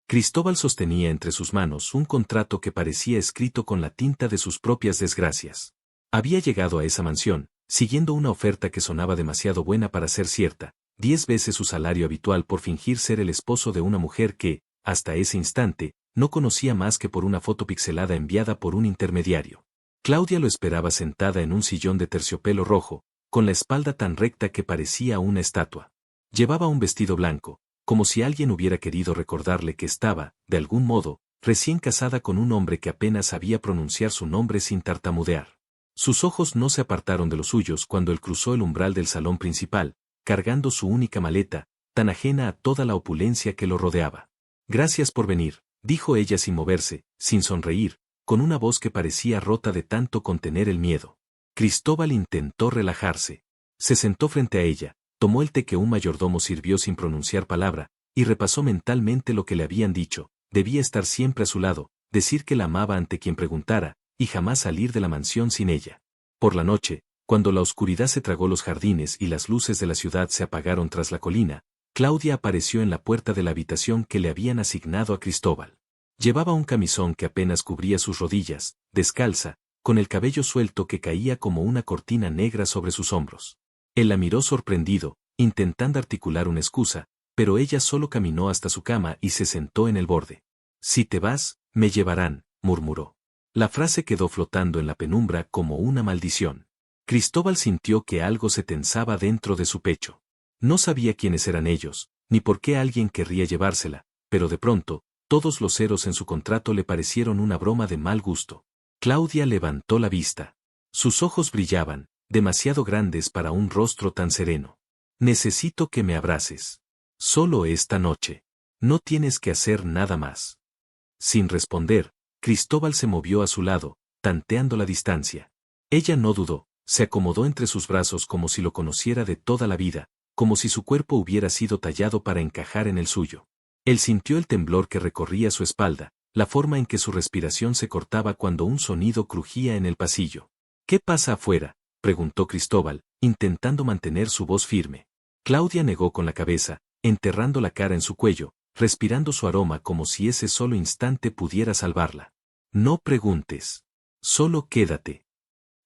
Cristóbal sostenía entre sus manos un contrato que parecía escrito con la tinta de sus propias desgracias. Había llegado a esa mansión, siguiendo una oferta que sonaba demasiado buena para ser cierta, 10 veces su salario habitual por fingir ser el esposo de una mujer que, hasta ese instante, no conocía más que por una foto pixelada enviada por un intermediario. Claudia lo esperaba sentada en un sillón de terciopelo rojo, con la espalda tan recta que parecía una estatua. Llevaba un vestido blanco, como si alguien hubiera querido recordarle que estaba, de algún modo, recién casada con un hombre que apenas sabía pronunciar su nombre sin tartamudear. Sus ojos no se apartaron de los suyos cuando él cruzó el umbral del salón principal, cargando su única maleta, tan ajena a toda la opulencia que lo rodeaba. «Gracias por venir», dijo ella sin moverse, sin sonreír, con una voz que parecía rota de tanto contener el miedo. Cristóbal intentó relajarse. Se sentó frente a ella, tomó el té que un mayordomo sirvió sin pronunciar palabra, y repasó mentalmente lo que le habían dicho. Debía estar siempre a su lado, decir que la amaba ante quien preguntara, y jamás salir de la mansión sin ella. Por la noche, cuando la oscuridad se tragó los jardines y las luces de la ciudad se apagaron tras la colina, Claudia apareció en la puerta de la habitación que le habían asignado a Cristóbal. Llevaba un camisón que apenas cubría sus rodillas, descalza, con el cabello suelto que caía como una cortina negra sobre sus hombros. Él la miró sorprendido, intentando articular una excusa, pero ella solo caminó hasta su cama y se sentó en el borde. «Si te vas, me llevarán», murmuró. La frase quedó flotando en la penumbra como una maldición. Cristóbal sintió que algo se tensaba dentro de su pecho. No sabía quiénes eran ellos, ni por qué alguien querría llevársela, pero de pronto, todos los ceros en su contrato le parecieron una broma de mal gusto. Claudia levantó la vista. Sus ojos brillaban, demasiado grandes para un rostro tan sereno. «Necesito que me abraces. Solo esta noche. No tienes que hacer nada más». Sin responder, Cristóbal se movió a su lado, tanteando la distancia. Ella no dudó, se acomodó entre sus brazos como si lo conociera de toda la vida, como si su cuerpo hubiera sido tallado para encajar en el suyo. Él sintió el temblor que recorría su espalda, la forma en que su respiración se cortaba cuando un sonido crujía en el pasillo. «¿Qué pasa afuera?», preguntó Cristóbal, intentando mantener su voz firme. Claudia negó con la cabeza, enterrando la cara en su cuello, respirando su aroma como si ese solo instante pudiera salvarla. «No preguntes. Solo quédate».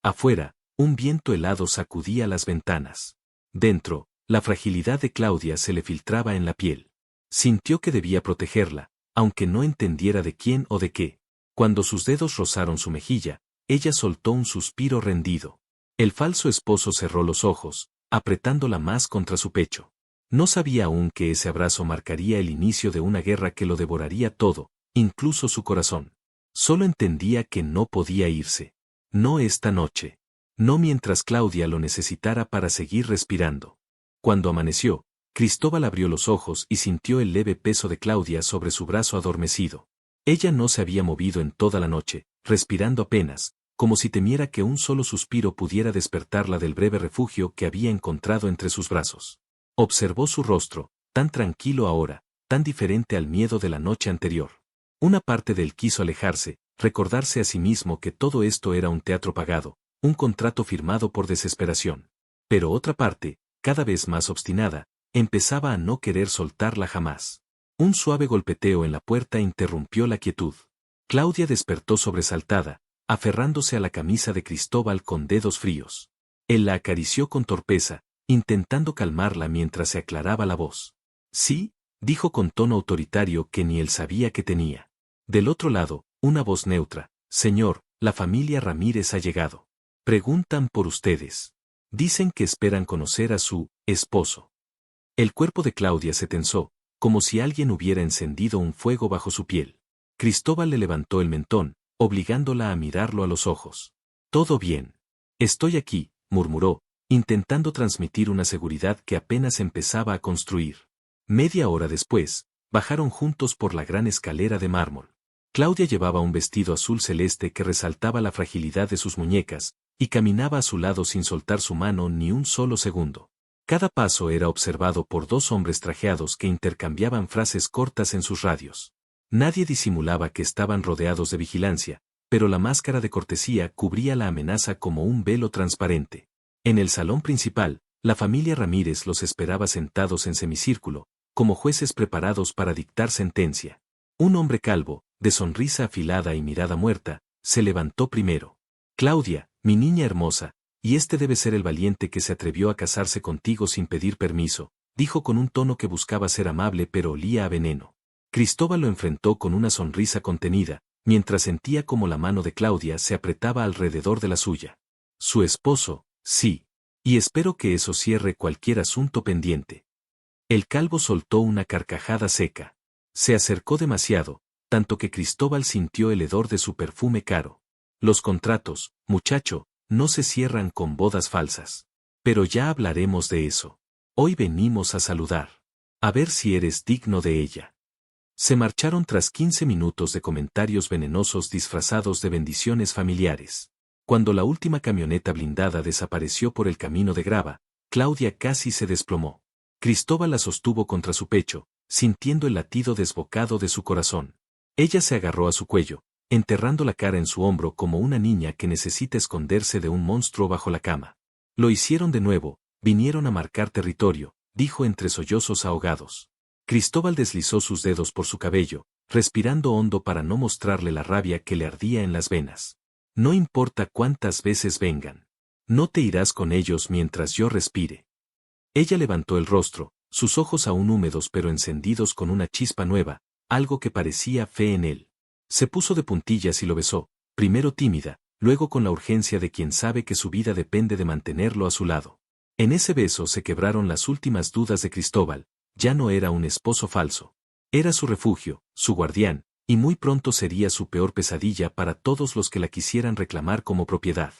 Afuera, un viento helado sacudía las ventanas. Dentro, la fragilidad de Claudia se le filtraba en la piel. Sintió que debía protegerla, aunque no entendiera de quién o de qué. Cuando sus dedos rozaron su mejilla, ella soltó un suspiro rendido. El falso esposo cerró los ojos, apretándola más contra su pecho. No sabía aún que ese abrazo marcaría el inicio de una guerra que lo devoraría todo, incluso su corazón. Solo entendía que no podía irse. No esta noche. No mientras Claudia lo necesitara para seguir respirando. Cuando amaneció, Cristóbal abrió los ojos y sintió el leve peso de Claudia sobre su brazo adormecido. Ella no se había movido en toda la noche, respirando apenas, como si temiera que un solo suspiro pudiera despertarla del breve refugio que había encontrado entre sus brazos. Observó su rostro, tan tranquilo ahora, tan diferente al miedo de la noche anterior. Una parte de él quiso alejarse, recordarse a sí mismo que todo esto era un teatro pagado, un contrato firmado por desesperación. Pero otra parte, cada vez más obstinada, empezaba a no querer soltarla jamás. Un suave golpeteo en la puerta interrumpió la quietud. Claudia despertó sobresaltada, aferrándose a la camisa de Cristóbal con dedos fríos. Él la acarició con torpeza, intentando calmarla mientras se aclaraba la voz. «Sí», dijo con tono autoritario que ni él sabía que tenía. Del otro lado, una voz neutra: «Señor, la familia Ramírez ha llegado. Preguntan por ustedes. Dicen que esperan conocer a su esposo». El cuerpo de Claudia se tensó, como si alguien hubiera encendido un fuego bajo su piel. Cristóbal le levantó el mentón, obligándola a mirarlo a los ojos. «Todo bien. Estoy aquí», murmuró, intentando transmitir una seguridad que apenas empezaba a construir. Media hora después, bajaron juntos por la gran escalera de mármol. Claudia llevaba un vestido azul celeste que resaltaba la fragilidad de sus muñecas, y caminaba a su lado sin soltar su mano ni un solo segundo. Cada paso era observado por dos hombres trajeados que intercambiaban frases cortas en sus radios. Nadie disimulaba que estaban rodeados de vigilancia, pero la máscara de cortesía cubría la amenaza como un velo transparente. En el salón principal, la familia Ramírez los esperaba sentados en semicírculo, como jueces preparados para dictar sentencia. Un hombre calvo, de sonrisa afilada y mirada muerta, se levantó primero. Claudia, mi niña hermosa, y este debe ser el valiente que se atrevió a casarse contigo sin pedir permiso, dijo con un tono que buscaba ser amable pero olía a veneno. Cristóbal lo enfrentó con una sonrisa contenida, mientras sentía como la mano de Claudia se apretaba alrededor de la suya. Su esposo, sí. Y espero que eso cierre cualquier asunto pendiente. El calvo soltó una carcajada seca. Se acercó demasiado, tanto que Cristóbal sintió el hedor de su perfume caro. Los contratos, muchacho, no se cierran con bodas falsas. Pero ya hablaremos de eso. Hoy venimos a saludar. A ver si eres digno de ella. Se marcharon tras 15 minutos de comentarios venenosos disfrazados de bendiciones familiares. Cuando la última camioneta blindada desapareció por el camino de grava, Claudia casi se desplomó. Cristóbal la sostuvo contra su pecho, sintiendo el latido desbocado de su corazón. Ella se agarró a su cuello, enterrando la cara en su hombro como una niña que necesita esconderse de un monstruo bajo la cama. Lo hicieron de nuevo, vinieron a marcar territorio, dijo entre sollozos ahogados. Cristóbal deslizó sus dedos por su cabello, respirando hondo para no mostrarle la rabia que le ardía en las venas. No importa cuántas veces vengan. No te irás con ellos mientras yo respire. Ella levantó el rostro, sus ojos aún húmedos pero encendidos con una chispa nueva, algo que parecía fe en él. Se puso de puntillas y lo besó, primero tímida, luego con la urgencia de quien sabe que su vida depende de mantenerlo a su lado. En ese beso se quebraron las últimas dudas de Cristóbal, ya no era un esposo falso. Era su refugio, su guardián, y muy pronto sería su peor pesadilla para todos los que la quisieran reclamar como propiedad.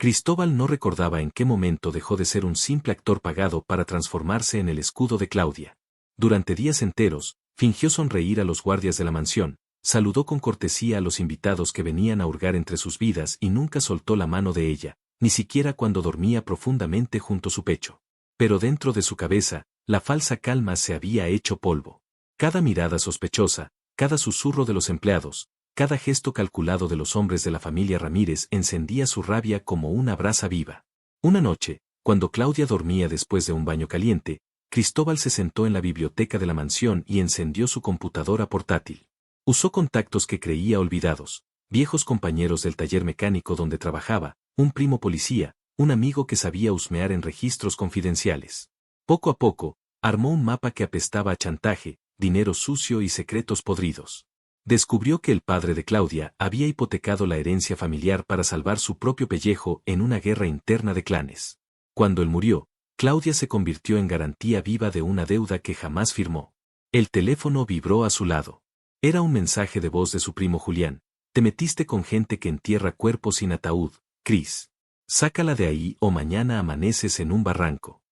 Cristóbal no recordaba en qué momento dejó de ser un simple actor pagado para transformarse en el escudo de Claudia. Durante días enteros, fingió sonreír a los guardias de la mansión, saludó con cortesía a los invitados que venían a hurgar entre sus vidas y nunca soltó la mano de ella, ni siquiera cuando dormía profundamente junto a su pecho. Pero dentro de su cabeza, la falsa calma se había hecho polvo. Cada mirada sospechosa, cada susurro de los empleados, cada gesto calculado de los hombres de la familia Ramírez encendía su rabia como una brasa viva. Una noche, cuando Claudia dormía después de un baño caliente, Cristóbal se sentó en la biblioteca de la mansión y encendió su computadora portátil. Usó contactos que creía olvidados, viejos compañeros del taller mecánico donde trabajaba, un primo policía, un amigo que sabía husmear en registros confidenciales. Poco a poco, armó un mapa que apestaba a chantaje, dinero sucio y secretos podridos. Descubrió que el padre de Claudia había hipotecado la herencia familiar para salvar su propio pellejo en una guerra interna de clanes. Cuando él murió, Claudia se convirtió en garantía viva de una deuda que jamás firmó. El teléfono vibró a su lado. Era un mensaje de voz de su primo Julián. Te metiste con gente que entierra cuerpos sin ataúd, Cris. Sácala de ahí o mañana amaneces en un barranco.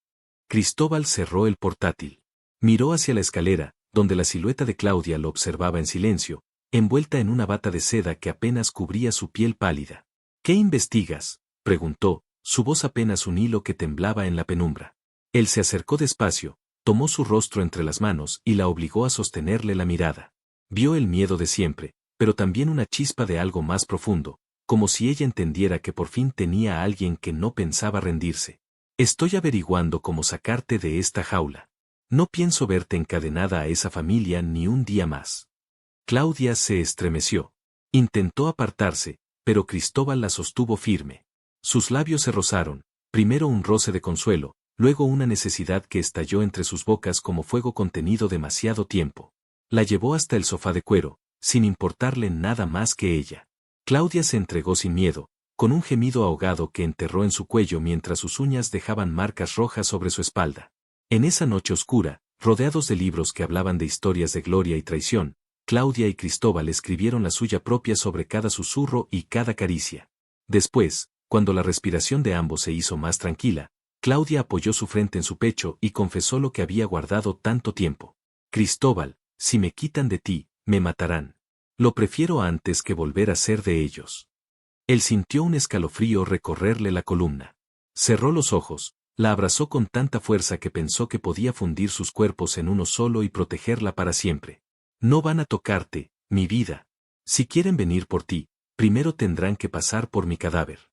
Cristóbal cerró el portátil. Miró hacia la escalera, donde la silueta de Claudia lo observaba en silencio, envuelta en una bata de seda que apenas cubría su piel pálida. ¿Qué investigas?, preguntó, su voz apenas un hilo que temblaba en la penumbra. Él se acercó despacio, tomó su rostro entre las manos y la obligó a sostenerle la mirada. Vio el miedo de siempre, pero también una chispa de algo más profundo, como si ella entendiera que por fin tenía a alguien que no pensaba rendirse. Estoy averiguando cómo sacarte de esta jaula. No pienso verte encadenada a esa familia ni un día más. Claudia se estremeció. Intentó apartarse, pero Cristóbal la sostuvo firme. Sus labios se rozaron, primero un roce de consuelo, luego una necesidad que estalló entre sus bocas como fuego contenido demasiado tiempo. La llevó hasta el sofá de cuero, sin importarle nada más que ella. Claudia se entregó sin miedo, con un gemido ahogado que enterró en su cuello mientras sus uñas dejaban marcas rojas sobre su espalda. En esa noche oscura, rodeados de libros que hablaban de historias de gloria y traición, Claudia y Cristóbal escribieron la suya propia sobre cada susurro y cada caricia. Después, cuando la respiración de ambos se hizo más tranquila, Claudia apoyó su frente en su pecho y confesó lo que había guardado tanto tiempo. Cristóbal, si me quitan de ti, me matarán. Lo prefiero antes que volver a ser de ellos. Él sintió un escalofrío recorrerle la columna. Cerró los ojos, la abrazó con tanta fuerza que pensó que podía fundir sus cuerpos en uno solo y protegerla para siempre. No van a tocarte, mi vida. Si quieren venir por ti, primero tendrán que pasar por mi cadáver.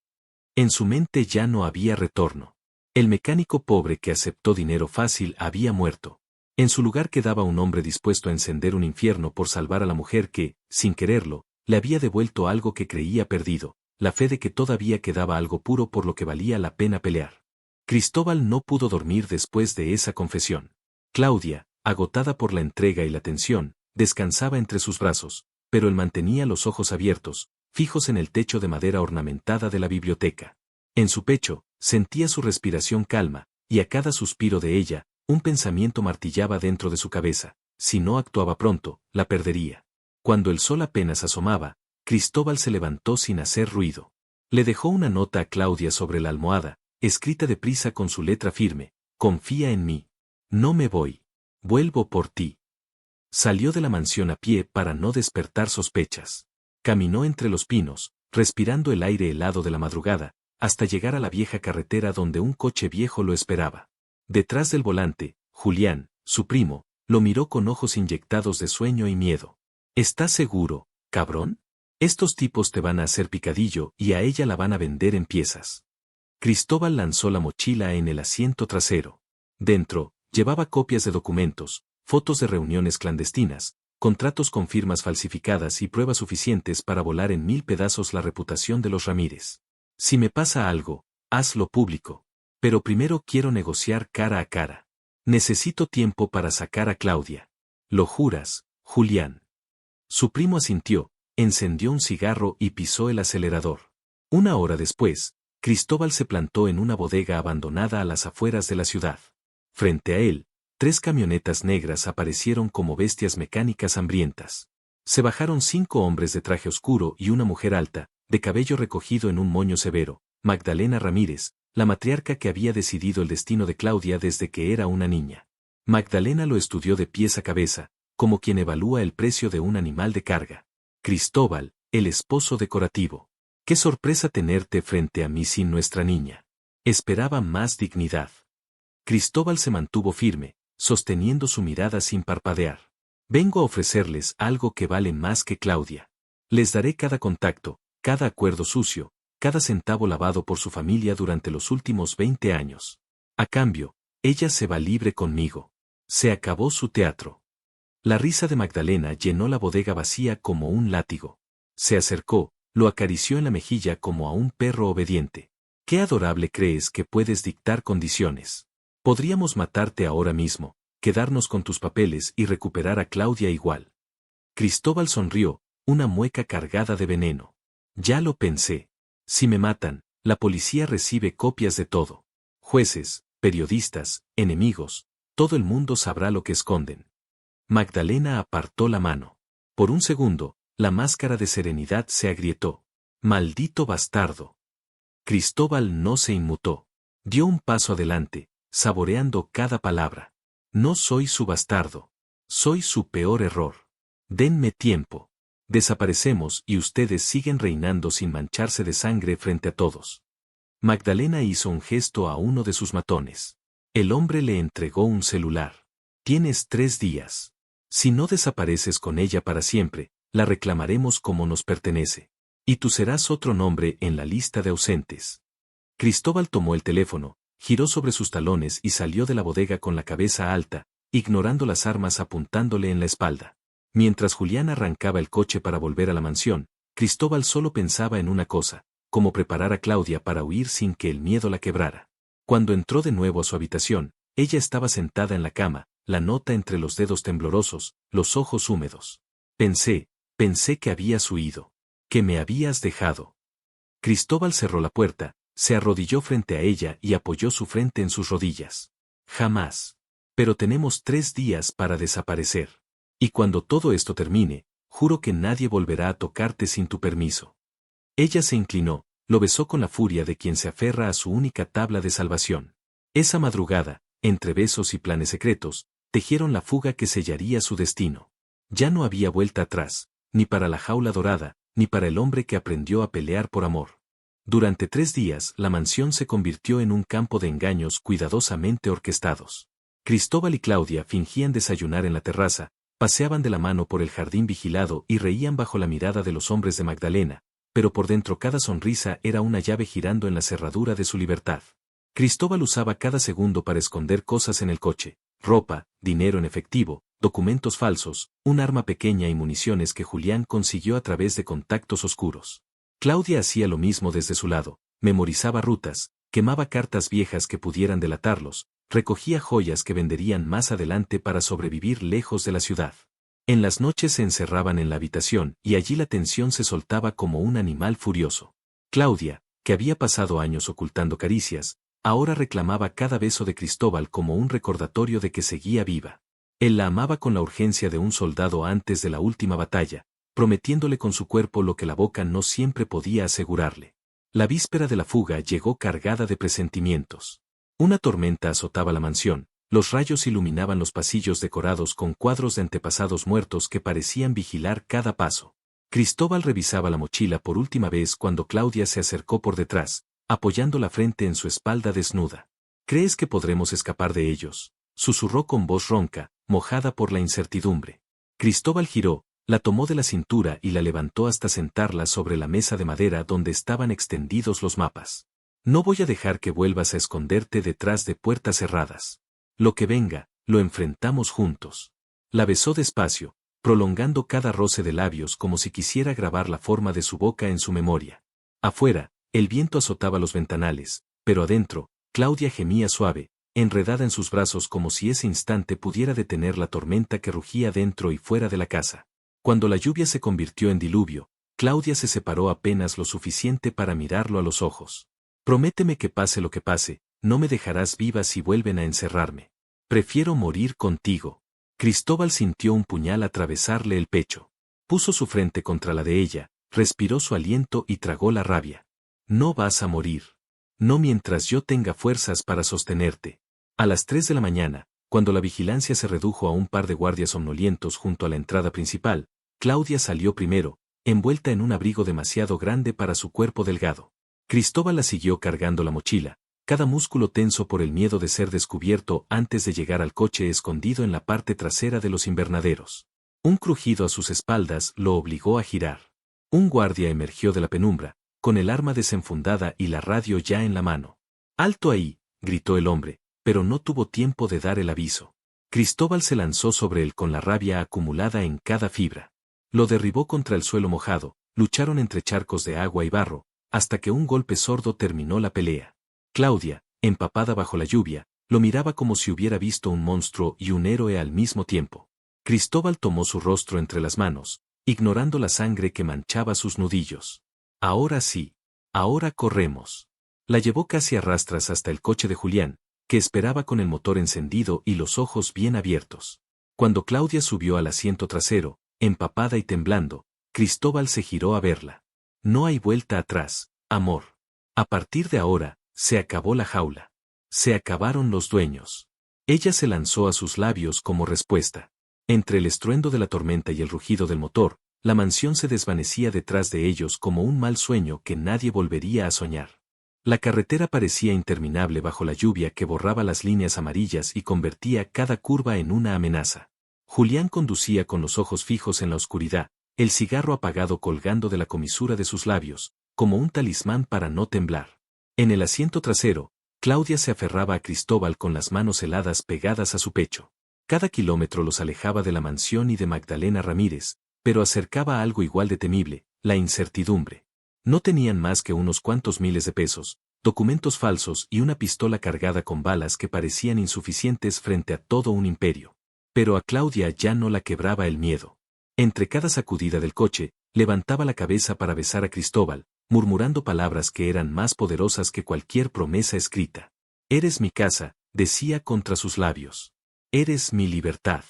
En su mente ya no había retorno. El mecánico pobre que aceptó dinero fácil había muerto. En su lugar quedaba un hombre dispuesto a encender un infierno por salvar a la mujer que, sin quererlo, le había devuelto algo que creía perdido, la fe de que todavía quedaba algo puro por lo que valía la pena pelear. Cristóbal no pudo dormir después de esa confesión. Claudia, agotada por la entrega y la tensión, descansaba entre sus brazos, pero él mantenía los ojos abiertos, fijos en el techo de madera ornamentada de la biblioteca. En su pecho, sentía su respiración calma, y a cada suspiro de ella, un pensamiento martillaba dentro de su cabeza: si no actuaba pronto, la perdería. Cuando el sol apenas asomaba, Cristóbal se levantó sin hacer ruido. Le dejó una nota a Claudia sobre la almohada, escrita deprisa con su letra firme: confía en mí. No me voy. Vuelvo por ti. Salió de la mansión a pie para no despertar sospechas. Caminó entre los pinos, respirando el aire helado de la madrugada, hasta llegar a la vieja carretera donde un coche viejo lo esperaba. Detrás del volante, Julián, su primo, lo miró con ojos inyectados de sueño y miedo. ¿Estás seguro, cabrón? Estos tipos te van a hacer picadillo y a ella la van a vender en piezas. Cristóbal lanzó la mochila en el asiento trasero. Dentro, llevaba copias de documentos, fotos de reuniones clandestinas, contratos con firmas falsificadas y pruebas suficientes para volar en 1000 pedazos la reputación de los Ramírez. Si me pasa algo, hazlo público. Pero primero quiero negociar cara a cara. Necesito tiempo para sacar a Claudia. ¿Lo juras, Julián? Su primo asintió, encendió un cigarro y pisó el acelerador. Una hora después, Cristóbal se plantó en una bodega abandonada a las afueras de la ciudad. Frente a él, 3 camionetas negras aparecieron como bestias mecánicas hambrientas. Se bajaron 5 hombres de traje oscuro y una mujer alta, de cabello recogido en un moño severo, Magdalena Ramírez, la matriarca que había decidido el destino de Claudia desde que era una niña. Magdalena lo estudió de pies a cabeza, como quien evalúa el precio de un animal de carga. Cristóbal, el esposo decorativo. Qué sorpresa tenerte frente a mí sin nuestra niña. Esperaba más dignidad. Cristóbal se mantuvo firme, sosteniendo su mirada sin parpadear. Vengo a ofrecerles algo que vale más que Claudia. Les daré cada contacto, cada acuerdo sucio, cada centavo lavado por su familia durante los últimos 20 años. A cambio, ella se va libre conmigo. Se acabó su teatro. La risa de Magdalena llenó la bodega vacía como un látigo. Se acercó, lo acarició en la mejilla como a un perro obediente. Qué adorable crees que puedes dictar condiciones. Podríamos matarte ahora mismo, quedarnos con tus papeles y recuperar a Claudia igual. Cristóbal sonrió, una mueca cargada de veneno. Ya lo pensé. Si me matan, la policía recibe copias de todo. Jueces, periodistas, enemigos, todo el mundo sabrá lo que esconden. Magdalena apartó la mano. Por un segundo, la máscara de serenidad se agrietó. Maldito bastardo. Cristóbal no se inmutó. Dio un paso adelante, saboreando cada palabra. No soy su bastardo. Soy su peor error. Denme tiempo. Desaparecemos y ustedes siguen reinando sin mancharse de sangre frente a todos. Magdalena hizo un gesto a uno de sus matones. El hombre le entregó un celular. Tienes 3 días. Si no desapareces con ella para siempre, la reclamaremos como nos pertenece. Y tú serás otro nombre en la lista de ausentes. Cristóbal tomó el teléfono, giró sobre sus talones y salió de la bodega con la cabeza alta, ignorando las armas apuntándole en la espalda. Mientras Julián arrancaba el coche para volver a la mansión, Cristóbal solo pensaba en una cosa: cómo preparar a Claudia para huir sin que el miedo la quebrara. Cuando entró de nuevo a su habitación, ella estaba sentada en la cama, la nota entre los dedos temblorosos, los ojos húmedos. Pensé que habías huido. Que me habías dejado. Cristóbal cerró la puerta, se arrodilló frente a ella y apoyó su frente en sus rodillas. Jamás. Pero tenemos 3 días para desaparecer. Y cuando todo esto termine, juro que nadie volverá a tocarte sin tu permiso. Ella se inclinó, lo besó con la furia de quien se aferra a su única tabla de salvación. Esa madrugada, entre besos y planes secretos, tejieron la fuga que sellaría su destino. Ya no había vuelta atrás, ni para la jaula dorada, ni para el hombre que aprendió a pelear por amor. Durante 3 días la mansión se convirtió en un campo de engaños cuidadosamente orquestados. Cristóbal y Claudia fingían desayunar en la terraza, paseaban de la mano por el jardín vigilado y reían bajo la mirada de los hombres de Magdalena, pero por dentro cada sonrisa era una llave girando en la cerradura de su libertad. Cristóbal usaba cada segundo para esconder cosas en el coche, ropa, dinero en efectivo, documentos falsos, un arma pequeña y municiones que Julián consiguió a través de contactos oscuros. Claudia hacía lo mismo desde su lado, memorizaba rutas, quemaba cartas viejas que pudieran delatarlos, recogía joyas que venderían más adelante para sobrevivir lejos de la ciudad. En las noches se encerraban en la habitación y allí la tensión se soltaba como un animal furioso. Claudia, que había pasado años ocultando caricias, ahora reclamaba cada beso de Cristóbal como un recordatorio de que seguía viva. Él la amaba con la urgencia de un soldado antes de la última batalla, prometiéndole con su cuerpo lo que la boca no siempre podía asegurarle. La víspera de la fuga llegó cargada de presentimientos. Una tormenta azotaba la mansión, los rayos iluminaban los pasillos decorados con cuadros de antepasados muertos que parecían vigilar cada paso. Cristóbal revisaba la mochila por última vez cuando Claudia se acercó por detrás, apoyando la frente en su espalda desnuda. ¿Crees que podremos escapar de ellos?, susurró con voz ronca, mojada por la incertidumbre. Cristóbal giró, la tomó de la cintura y la levantó hasta sentarla sobre la mesa de madera donde estaban extendidos los mapas. No voy a dejar que vuelvas a esconderte detrás de puertas cerradas. Lo que venga, lo enfrentamos juntos. La besó despacio, prolongando cada roce de labios como si quisiera grabar la forma de su boca en su memoria. Afuera, el viento azotaba los ventanales, pero adentro, Claudia gemía suave, enredada en sus brazos como si ese instante pudiera detener la tormenta que rugía dentro y fuera de la casa. Cuando la lluvia se convirtió en diluvio, Claudia se separó apenas lo suficiente para mirarlo a los ojos. Prométeme que pase lo que pase, no me dejarás viva si vuelven a encerrarme. Prefiero morir contigo. Cristóbal sintió un puñal atravesarle el pecho. Puso su frente contra la de ella, respiró su aliento y tragó la rabia. No vas a morir. No mientras yo tenga fuerzas para sostenerte. A las 3 de la mañana, cuando la vigilancia se redujo a un par de guardias somnolientos junto a la entrada principal, Claudia salió primero, envuelta en un abrigo demasiado grande para su cuerpo delgado. Cristóbal la siguió cargando la mochila, cada músculo tenso por el miedo de ser descubierto antes de llegar al coche escondido en la parte trasera de los invernaderos. Un crujido a sus espaldas lo obligó a girar. Un guardia emergió de la penumbra, con el arma desenfundada y la radio ya en la mano. «¡Alto ahí!», gritó el hombre, pero no tuvo tiempo de dar el aviso. Cristóbal se lanzó sobre él con la rabia acumulada en cada fibra. Lo derribó contra el suelo mojado, lucharon entre charcos de agua y barro, hasta que un golpe sordo terminó la pelea. Claudia, empapada bajo la lluvia, lo miraba como si hubiera visto un monstruo y un héroe al mismo tiempo. Cristóbal tomó su rostro entre las manos, ignorando la sangre que manchaba sus nudillos. «Ahora sí. Ahora corremos». La llevó casi a rastras hasta el coche de Julián, que esperaba con el motor encendido y los ojos bien abiertos. Cuando Claudia subió al asiento trasero, empapada y temblando, Cristóbal se giró a verla. «No hay vuelta atrás, amor. A partir de ahora, se acabó la jaula. Se acabaron los dueños». Ella se lanzó a sus labios como respuesta. Entre el estruendo de la tormenta y el rugido del motor, la mansión se desvanecía detrás de ellos como un mal sueño que nadie volvería a soñar. La carretera parecía interminable bajo la lluvia que borraba las líneas amarillas y convertía cada curva en una amenaza. Julián conducía con los ojos fijos en la oscuridad, el cigarro apagado colgando de la comisura de sus labios, como un talismán para no temblar. En el asiento trasero, Claudia se aferraba a Cristóbal con las manos heladas pegadas a su pecho. Cada kilómetro los alejaba de la mansión y de Magdalena Ramírez, pero acercaba algo igual de temible, la incertidumbre. No tenían más que unos cuantos miles de pesos, documentos falsos y una pistola cargada con balas que parecían insuficientes frente a todo un imperio. Pero a Claudia ya no la quebraba el miedo. Entre cada sacudida del coche, levantaba la cabeza para besar a Cristóbal, murmurando palabras que eran más poderosas que cualquier promesa escrita. «Eres mi casa», decía contra sus labios. «Eres mi libertad».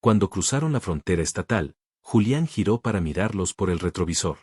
Cuando cruzaron la frontera estatal, Julián giró para mirarlos por el retrovisor.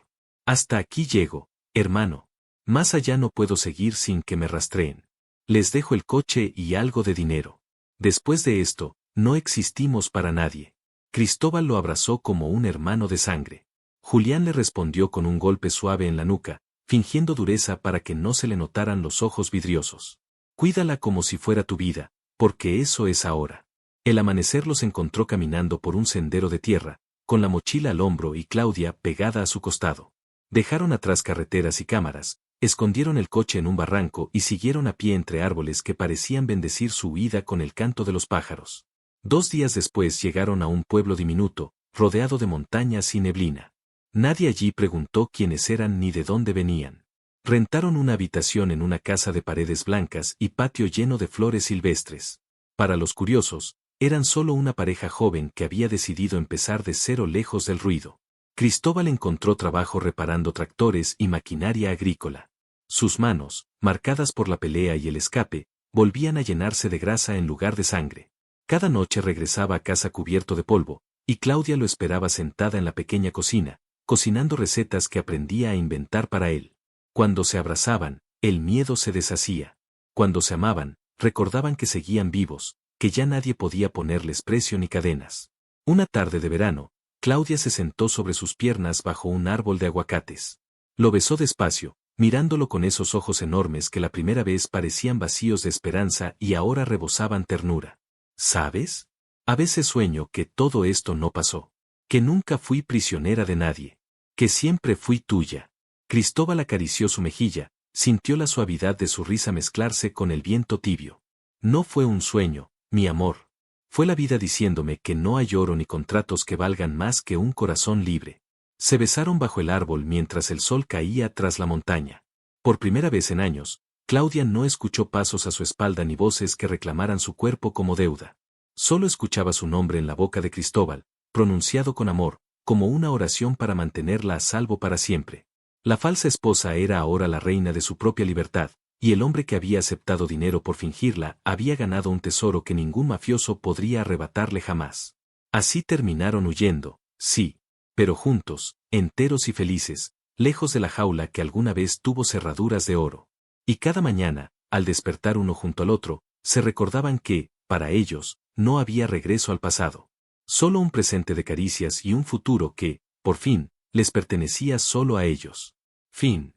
«Hasta aquí llego, hermano. Más allá no puedo seguir sin que me rastreen. Les dejo el coche y algo de dinero. Después de esto, no existimos para nadie». Cristóbal lo abrazó como un hermano de sangre. Julián le respondió con un golpe suave en la nuca, fingiendo dureza para que no se le notaran los ojos vidriosos. «Cuídala como si fuera tu vida, porque eso es ahora». El amanecer los encontró caminando por un sendero de tierra, con la mochila al hombro y Claudia pegada a su costado. Dejaron atrás carreteras y cámaras, escondieron el coche en un barranco y siguieron a pie entre árboles que parecían bendecir su huida con el canto de los pájaros. 2 días después llegaron a un pueblo diminuto, rodeado de montañas y neblina. Nadie allí preguntó quiénes eran ni de dónde venían. Rentaron una habitación en una casa de paredes blancas y patio lleno de flores silvestres. Para los curiosos, eran solo una pareja joven que había decidido empezar de cero lejos del ruido. Cristóbal encontró trabajo reparando tractores y maquinaria agrícola. Sus manos, marcadas por la pelea y el escape, volvían a llenarse de grasa en lugar de sangre. Cada noche regresaba a casa cubierto de polvo, y Claudia lo esperaba sentada en la pequeña cocina, cocinando recetas que aprendía a inventar para él. Cuando se abrazaban, el miedo se deshacía. Cuando se amaban, recordaban que seguían vivos, que ya nadie podía ponerles precio ni cadenas. Una tarde de verano, Claudia se sentó sobre sus piernas bajo un árbol de aguacates. Lo besó despacio, mirándolo con esos ojos enormes que la primera vez parecían vacíos de esperanza y ahora rebosaban ternura. ¿Sabes? A veces sueño que todo esto no pasó. Que nunca fui prisionera de nadie. Que siempre fui tuya. Cristóbal acarició su mejilla, sintió la suavidad de su risa mezclarse con el viento tibio. No fue un sueño, mi amor. Fue la vida diciéndome que no hay oro ni contratos que valgan más que un corazón libre. Se besaron bajo el árbol mientras el sol caía tras la montaña. Por primera vez en años, Claudia no escuchó pasos a su espalda ni voces que reclamaran su cuerpo como deuda. Solo escuchaba su nombre en la boca de Cristóbal, pronunciado con amor, como una oración para mantenerla a salvo para siempre. La falsa esposa era ahora la reina de su propia libertad, y el hombre que había aceptado dinero por fingirla había ganado un tesoro que ningún mafioso podría arrebatarle jamás. Así terminaron huyendo, sí, pero juntos, enteros y felices, lejos de la jaula que alguna vez tuvo cerraduras de oro. Y cada mañana, al despertar uno junto al otro, se recordaban que, para ellos, no había regreso al pasado. Solo un presente de caricias y un futuro que, por fin, les pertenecía solo a ellos. Fin.